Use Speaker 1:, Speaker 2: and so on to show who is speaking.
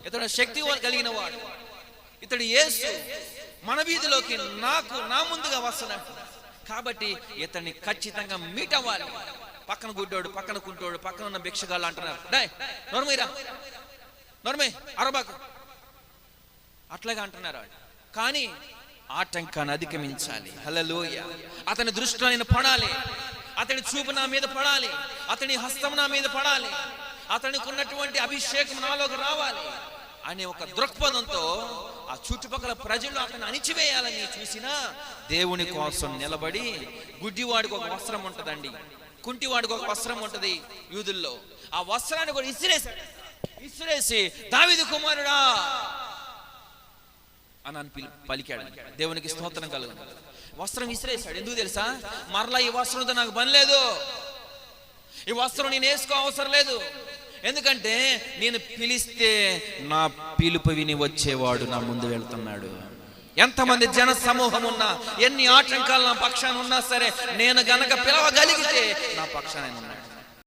Speaker 1: ఇతడు శక్తి కలిగిన వాడు, ఇతడు యేసు మన వీధిలోకి నా ముందుగా వస్తున్నాడు. కాబట్టి ఇతన్ని ఖచ్చితంగా మీట్ అవ్వాలి. పక్కన గుడ్డోడు, పక్కన కుంటోడు, పక్కన ఉన్న భిక్షగాళ్ళు అంటున్నారు, నోర్మీరా నోర్మే అరబాకు, అట్లాగా అంటున్నారు. కానీ ఆటంకాన్ని అధిగమించాలి. హల్లెలూయా. అతని దృష్టిలో నేను పడాలి, అతని చూపు నా మీద పడాలి, అతని హస్తం నా మీద పడాలి, అతనికి ఉన్నటువంటి అభిషేకం నాలోకి రావాలి అనే ఒక దృక్పథంతో ఆ చుట్టుపక్కల ప్రజలు అతన్ని అణిచివేయాలని చూసినా దేవుని కోసం నిలబడి, గుడ్డివాడికి ఒక వస్త్రం ఉంటుందండి, కుంటివాడికి ఒక వస్త్రం ఉంటుంది యూదుల్లో, ఆ వస్త్రాన్ని కూడా ఇసిరేసి దావీదు కుమారుడా అని పలికాడు. దేవునికి స్తోత్రం కలుగును. వస్త్రం విసిరేశాడు. ఎందుకు తెలుసా? మరలా ఈ వస్త్రంతో నాకు పని లేదు, ఈ వస్త్రం నేను వేసుకో అవసరం లేదు. ఎందుకంటే నేను పిలిస్తే నా పిలుపు విని వచ్చేవాడు నా ముందు వెళ్తున్నాడు. ఎంతమంది జన సమూహం ఉన్నా, ఎన్ని ఆటంకాలు నా పక్షాన ఉన్నా సరే, నేను గనక పిలవగలిగితే నా పక్షాన ఉన్నాడు.